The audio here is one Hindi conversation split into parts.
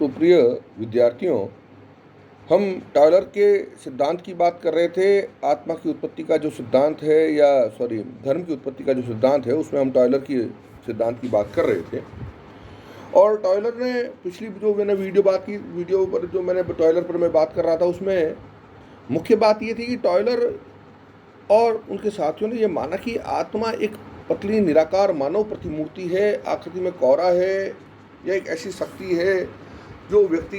तो प्रिय विद्यार्थियों, हम टॉयलर के सिद्धांत की बात कर रहे थे। आत्मा की उत्पत्ति का जो सिद्धांत है, या सॉरी धर्म की उत्पत्ति का जो सिद्धांत है, उसमें हम टॉयलर की सिद्धांत की बात कर रहे थे। और टॉयलर ने पिछली जो मैंने वीडियो पर जो मैंने टॉयलर पर मैं बात कर रहा था, उसमें मुख्य बात ये थी कि टॉयलर और उनके साथियों ने यह माना कि आत्मा एक पतली निराकार मानव प्रतिमूर्ति है, आकृति में कौरा है, या एक ऐसी शक्ति है जो व्यक्ति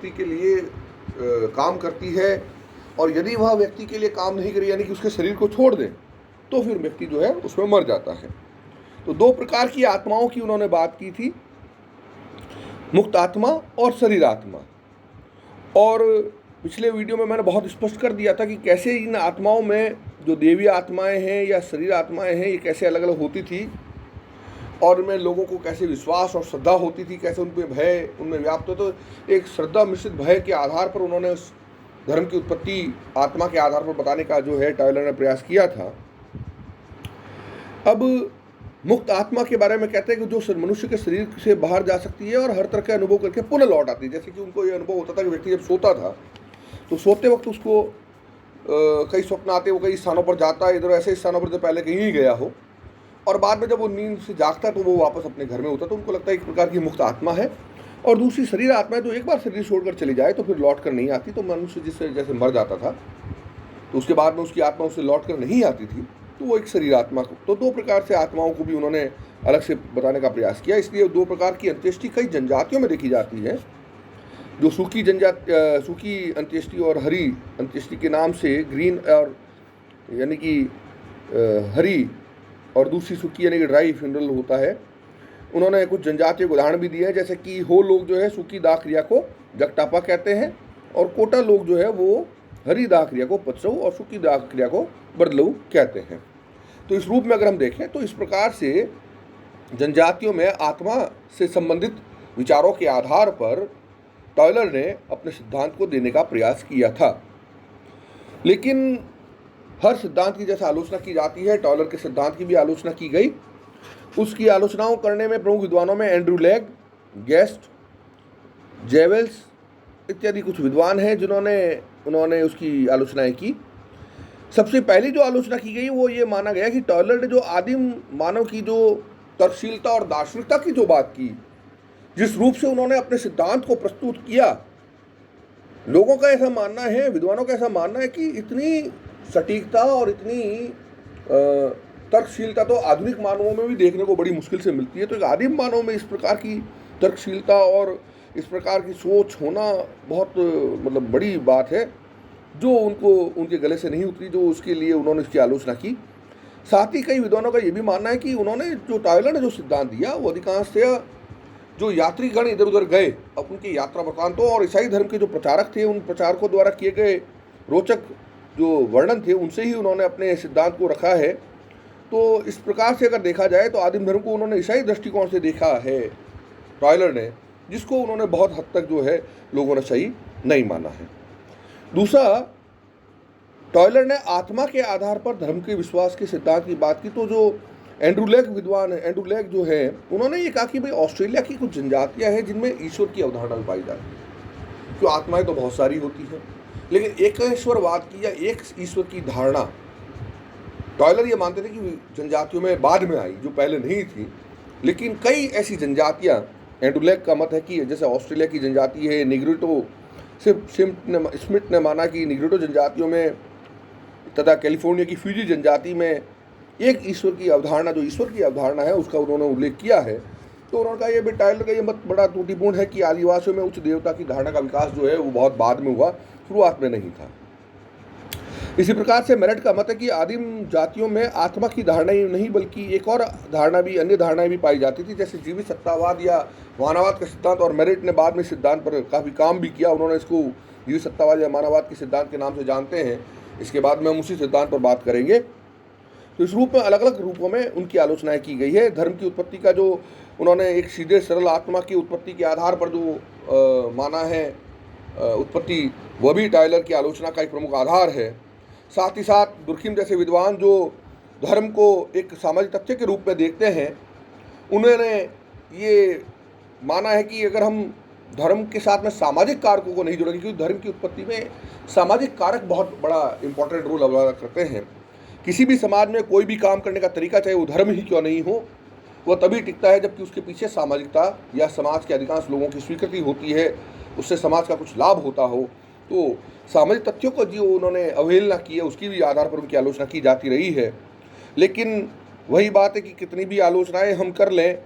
के लिए काम करती है, और यदि वह व्यक्ति के लिए काम नहीं करे, यानी कि उसके शरीर को छोड़ दे, तो फिर व्यक्ति जो है उसमें मर जाता है। तो दो प्रकार की आत्माओं की उन्होंने बात की थी, मुक्त आत्मा और शरीर आत्मा। और पिछले वीडियो में मैंने बहुत स्पष्ट कर दिया था कि कैसे इन आत्माओं में जो देवी आत्माएं हैं या शरीर आत्माएं हैं, ये कैसे अलग अलग होती थी, और में लोगों को कैसे विश्वास और श्रद्धा होती थी, कैसे उन पर भय उनमें व्याप्त हो। तो एक श्रद्धा मिश्रित भय के आधार पर उन्होंने उस धर्म की उत्पत्ति आत्मा के आधार पर बताने का जो है टॉयलर ने प्रयास किया था। अब मुक्त आत्मा के बारे में कहते हैं कि जो मनुष्य के शरीर से बाहर जा सकती है और हर तरह के अनुभव करके पुनः लौट आती है। जैसे कि उनको ये अनुभव होता था कि व्यक्ति जब सोता था तो सोते वक्त उसको कई स्वप्न आते, वो कई स्थानों पर जाता है, इधर ऐसे स्थानों पर जो पहले कहीं नहीं गया हो, और बाद में जब वो नींद से जागता है तो वो वापस अपने घर में होता है। तो उनको लगता है एक प्रकार की मुक्त आत्मा है। और दूसरी शरीर आत्मा है, जो एक बार शरीर छोड़कर चली जाए तो फिर लौट कर नहीं आती। तो मनुष्य जिससे जैसे मर जाता था तो उसके बाद में उसकी आत्मा उससे लौट कर नहीं आती थी, तो वो एक शरीर आत्मा को। तो दो प्रकार से आत्माओं को भी उन्होंने अलग से बताने का प्रयास किया। इसलिए दो प्रकार की अंत्येष्टि कई जनजातियों में देखी जाती है। जो सूखी अंत्येष्टि और हरी अंत्येष्टि के नाम से, ग्रीन और यानी कि हरी और दूसरी सूखी यानी कि ड्राई फ्यूनरल होता है। उन्होंने कुछ जनजातीय उदाहरण भी दिए हैं, जैसे कि हो लोग जो है सूखी दाह क्रिया को जगटापा कहते हैं, और कोटा लोग जो है वो हरी दाह क्रिया को पचरऊ और सूखी दाह क्रिया को बरदलऊ कहते हैं। तो इस रूप में अगर हम देखें तो इस प्रकार से जनजातियों में आत्मा से संबंधित विचारों के आधार पर टॉयलर ने अपने सिद्धांत को देने का प्रयास किया था। लेकिन हर सिद्धांत की जैसे आलोचना की जाती है, टॉयलर के सिद्धांत की भी आलोचना की गई। उसकी आलोचनाओं करने में प्रमुख विद्वानों में एंड्रू लैग, गेस्ट, जेवेल्स इत्यादि कुछ विद्वान हैं उन्होंने उसकी आलोचनाएं की। सबसे पहली जो आलोचना की गई वो ये माना गया कि टॉयलर ने जो आदिम मानव की जो तर्कशीलता और दार्शनिकता की जो बात की, जिस रूप से उन्होंने अपने सिद्धांत को प्रस्तुत किया, लोगों का ऐसा मानना है, विद्वानों का ऐसा मानना है कि इतनी सटीकता और इतनी तर्कशीलता तो आधुनिक मानवों में भी देखने को बड़ी मुश्किल से मिलती है। तो एक आदिम मानव में इस प्रकार की तर्कशीलता और इस प्रकार की सोच होना बहुत मतलब बड़ी बात है, जो उनके गले से नहीं उतरी, जो उसके लिए उन्होंने इसकी आलोचना की। साथ ही कई विद्वानों का ये भी मानना है कि उन्होंने जो टॉयलर ने जो सिद्धांत दिया वो अधिकांशतः जो यात्रीगण इधर उधर गए, अब उनकी यात्रा वृत्तांतों और ईसाई धर्म के जो प्रचारक थे, उन प्रचारकों द्वारा किए गए रोचक जो वर्णन थे, उनसे ही उन्होंने अपने सिद्धांत को रखा है। तो इस प्रकार से अगर देखा जाए तो आदिम धर्म को उन्होंने ईसाई दृष्टिकोण से देखा है टॉयलर ने, जिसको उन्होंने बहुत हद तक जो है लोगों ने सही नहीं माना है। दूसरा, टॉयलर ने आत्मा के आधार पर धर्म के विश्वास के सिद्धांत की बात की। तो जो एंड्रू लैग जो है, उन्होंने ये कहा कि भाई ऑस्ट्रेलिया की कुछ जनजातियां हैं जिनमें ईश्वर की अवधारणा पाई जाती है। क्यों, आत्माएं तो बहुत सारी होती हैं, लेकिन एकेश्वरवाद की या एक ईश्वर की धारणा टॉयलर ये मानते थे कि जनजातियों में बाद में आई, जो पहले नहीं थी। लेकिन कई ऐसी जनजातियां, एंड्रू लैग का मत है कि जैसे ऑस्ट्रेलिया की जनजाति है निग्रिटो, स्मिथ ने माना कि निग्रिटो जनजातियों में तथा कैलिफोर्निया की फ्यूजी जनजाति में एक ईश्वर की अवधारणा, जो ईश्वर की अवधारणा है, उसका उन्होंने उल्लेख किया है। तो उन्होंने कहा, ये भी टॉयलर का ये मत बड़ा त्रुटिपूर्ण है कि आदिवासियों में उच्च देवता की धारणा का विकास जो है वो बहुत बाद में हुआ, शुरुआत में नहीं था। इसी प्रकार से मेरिट का मत है कि आदिम जातियों में आत्मा की धारणा ही नहीं बल्कि एक और अन्य धारणाएं भी पाई जाती थी, जैसे जीवित सत्तावाद या मानववाद का सिद्धांत। और मेरिट ने बाद में सिद्धांत पर काफ़ी काम भी किया। उन्होंने इसको जीवित सत्तावाद या मानववाद के सिद्धांत के नाम से जानते हैं। इसके बाद में हम उसी सिद्धांत पर बात करेंगे। तो इस रूप में अलग अलग रूपों में उनकी आलोचनाएं की गई है। धर्म की उत्पत्ति का जो उन्होंने एक सीधे सरल आत्मा की उत्पत्ति के आधार पर जो माना है उत्पत्ति, वह भी टॉयलर की आलोचना का एक प्रमुख आधार है। साथ ही साथ दुर्खिम जैसे विद्वान जो धर्म को एक सामाजिक तथ्य के रूप में देखते हैं, उन्होंने ये माना है कि अगर हम धर्म के साथ में सामाजिक कारकों को नहीं जोड़ेंगे, क्योंकि धर्म की उत्पत्ति में सामाजिक कारक बहुत बड़ा इंपॉर्टेंट रोल अदा करते हैं। किसी भी समाज में कोई भी काम करने का तरीका, चाहे वो धर्म ही क्यों नहीं हो, वह तभी टिकता है जबकि उसके पीछे सामाजिकता या समाज के अधिकांश लोगों की स्वीकृति होती है, उससे समाज का कुछ लाभ होता हो। तो सामाजिक तथ्यों को जो उन्होंने अवहेलना की है, उसकी भी आधार पर उनकी आलोचना की जाती रही है। लेकिन वही बात है कि कितनी भी आलोचनाएं हम कर लें,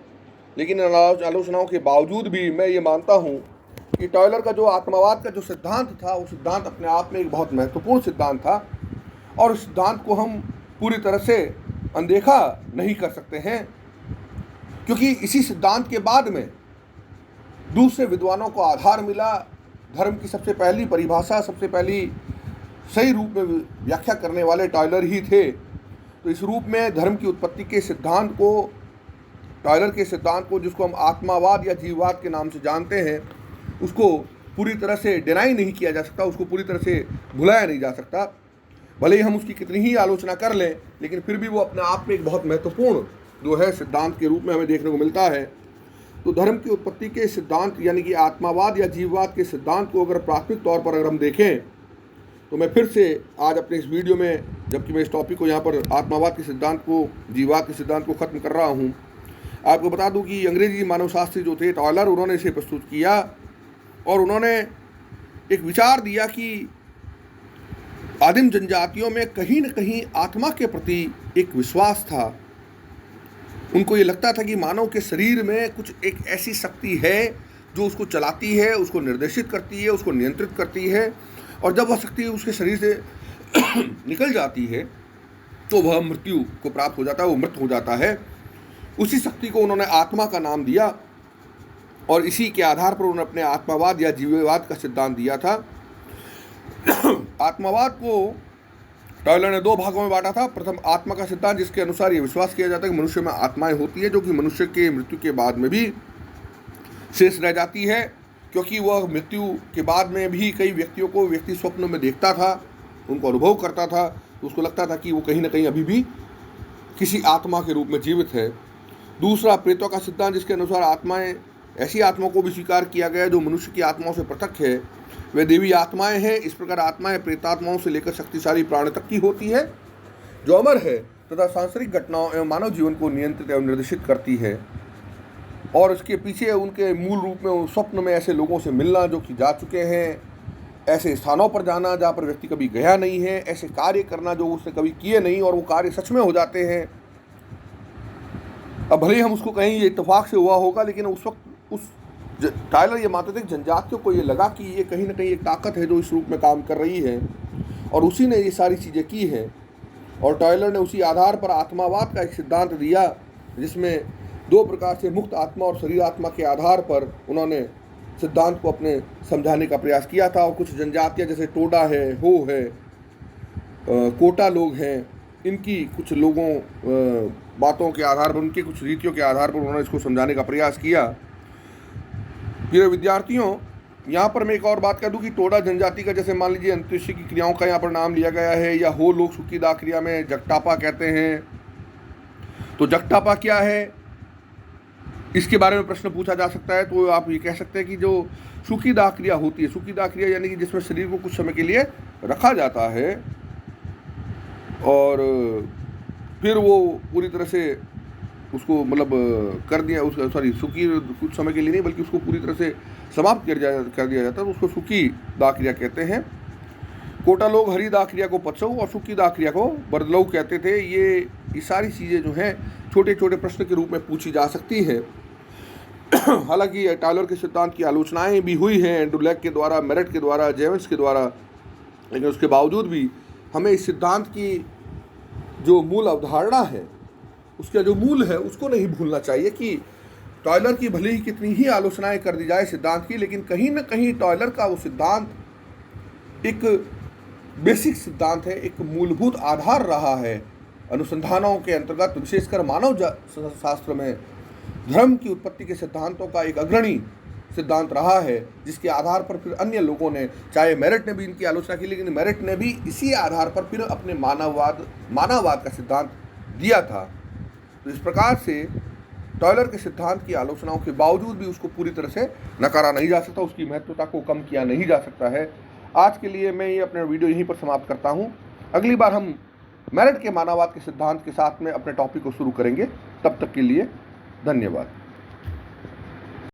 लेकिन आलोचनाओं के बावजूद भी मैं ये मानता हूँ कि टॉयलर का जो आत्मवाद का जो सिद्धांत था, वो सिद्धांत अपने आप में एक बहुत महत्वपूर्ण सिद्धांत था, और उस सिद्धांत को हम पूरी तरह से अनदेखा नहीं कर सकते हैं, क्योंकि इसी सिद्धांत के बाद में दूसरे विद्वानों को आधार मिला। धर्म की सबसे पहली परिभाषा, सबसे पहली सही रूप में व्याख्या करने वाले टॉयलर ही थे। तो इस रूप में धर्म की उत्पत्ति के सिद्धांत को, टॉयलर के सिद्धांत को, जिसको हम आत्मावाद या जीववाद के नाम से जानते हैं, उसको पूरी तरह से डिनाई नहीं किया जा सकता, उसको पूरी तरह से भुलाया नहीं जा सकता। भले ही हम उसकी कितनी ही आलोचना कर लें, लेकिन फिर भी वो अपने आप में एक बहुत महत्वपूर्ण जो है सिद्धांत के रूप में हमें देखने को मिलता है। तो धर्म की उत्पत्ति के सिद्धांत यानी कि आत्मावाद या जीववाद के सिद्धांत को अगर प्राथमिक तौर पर अगर हम देखें, तो मैं फिर से आज अपने इस वीडियो में, जबकि मैं इस टॉपिक को यहाँ पर आत्मावाद के सिद्धांत को, जीववाद के सिद्धांत को ख़त्म कर रहा हूँ, आपको बता दूँ कि अंग्रेजी मानवशास्त्री जो थे टॉयलर, उन्होंने इसे प्रस्तुत किया और उन्होंने एक विचार दिया कि आदिम जनजातियों में कहीं न कहीं आत्मा के प्रति एक विश्वास था। उनको ये लगता था कि मानव के शरीर में कुछ एक ऐसी शक्ति है जो उसको चलाती है, उसको निर्देशित करती है, उसको नियंत्रित करती है, और जब वह शक्ति उसके शरीर से निकल जाती है तो वह मृत्यु को प्राप्त हो जाता है, वो मृत हो जाता है। उसी शक्ति को उन्होंने आत्मा का नाम दिया और इसी के आधार पर उन्होंने अपने आत्मावाद या जीववाद का सिद्धांत दिया था। आत्मावाद को टॉयलर ने दो भागों में बांटा था। प्रथम आत्मा का सिद्धांत, जिसके अनुसार ये विश्वास किया जाता है कि मनुष्य में आत्माएं होती है जो कि मनुष्य के मृत्यु के बाद में भी शेष रह जाती है, क्योंकि वह मृत्यु के बाद में भी कई व्यक्तियों को व्यक्ति स्वप्न में देखता था, उनको अनुभव करता था, तो उसको लगता था कि वो कहीं ना कहीं अभी भी किसी आत्मा के रूप में जीवित है। दूसरा प्रेतों का सिद्धांत, जिसके अनुसार आत्माएं, ऐसी आत्माओं को भी स्वीकार किया गया जो मनुष्य की आत्माओं से पृथक है, वे देवी आत्माएं हैं। इस प्रकार आत्माएं प्रेतात्माओं से लेकर शक्तिशाली प्राण तक की होती है, जो अमर है तथा सांसारिक घटनाओं एवं मानव जीवन को नियंत्रित एवं निर्देशित करती है। और इसके पीछे उनके मूल रूप में स्वप्न में ऐसे लोगों से मिलना जो कि जा चुके हैं, ऐसे स्थानों पर जाना जहाँ पर व्यक्ति कभी गया नहीं है, ऐसे कार्य करना जो उसने कभी किए नहीं और वो कार्य सच में हो जाते हैं। अब भले ही हम उसको कहीं ये इत्तेफाक से हुआ होगा, लेकिन उस वक्त उस टायलर ये मानते थे कि जनजातियों को ये लगा कि ये कहीं ना कहीं एक ताकत है जो इस रूप में काम कर रही है, और उसी ने ये सारी चीज़ें की हैं। और टायलर ने उसी आधार पर आत्मावाद का एक सिद्धांत दिया, जिसमें दो प्रकार से मुक्त आत्मा और शरीर आत्मा के आधार पर उन्होंने सिद्धांत को अपने समझाने का प्रयास किया था। और कुछ जनजातियाँ जैसे टोडा है, हो है, कोटा लोग हैं, इनकी कुछ लोगों बातों के आधार पर, उनकी कुछ रीतियों के आधार पर उन्होंने इसको समझाने का प्रयास किया। प्रिय विद्यार्थियों, यहाँ पर मैं एक और बात कह दूँ कि टोडा जनजाति का, जैसे मान लीजिए अंत्येष्टि की क्रियाओं का यहाँ पर नाम लिया गया है, या हो लोग सुखी दाह क्रिया में जगटापा कहते हैं। तो जगटापा क्या है, इसके बारे में प्रश्न पूछा जा सकता है। तो आप ये कह सकते हैं कि जो सुखी दाह क्रिया होती है, सुखी दाह क्रिया यानी कि जिसमें शरीर को कुछ समय के लिए रखा जाता है और फिर वो पूरी तरह से उसको मतलब कर दिया, उसका सुखी कुछ समय के लिए नहीं बल्कि उसको पूरी तरह से समाप्त कर दिया जाता है, तो उसको सुखी दाह क्रिया कहते हैं। कोटा लोग हरी दाह क्रिया को पचऊ और सुखी दाह क्रिया को बरदलऊ कहते थे। ये सारी चीज़ें जो हैं छोटे छोटे प्रश्न के रूप में पूछी जा सकती हैं। हालांकि टायलर के सिद्धांत की आलोचनाएं भी हुई हैं एंड्रू के द्वारा, मेरेट के द्वारा, जेम्स के द्वारा, लेकिन उसके बावजूद भी हमें इस सिद्धांत की जो मूल अवधारणा है, उसका जो मूल है, उसको नहीं भूलना चाहिए कि टॉयलर की भले ही कितनी ही आलोचनाएं कर दी जाए सिद्धांत की, लेकिन कहीं ना कहीं टॉयलर का वो सिद्धांत एक बेसिक सिद्धांत है, एक मूलभूत आधार रहा है अनुसंधानों के अंतर्गत, विशेषकर मानव शास्त्र में धर्म की उत्पत्ति के सिद्धांतों का एक अग्रणी सिद्धांत रहा है, जिसके आधार पर फिर अन्य लोगों ने, चाहे मेरेट ने भी इनकी आलोचना की, लेकिन मेरेट ने भी इसी आधार पर फिर अपने मानववाद का सिद्धांत दिया था। तो इस प्रकार से टॉयलर के सिद्धांत की आलोचनाओं के बावजूद भी उसको पूरी तरह से नकारा नहीं जा सकता, उसकी महत्वता को कम किया नहीं जा सकता है। आज के लिए मैं ये अपना वीडियो यहीं पर समाप्त करता हूँ। अगली बार हम मेरिट के मानववाद के सिद्धांत के साथ में अपने टॉपिक को शुरू करेंगे। तब तक के लिए धन्यवाद।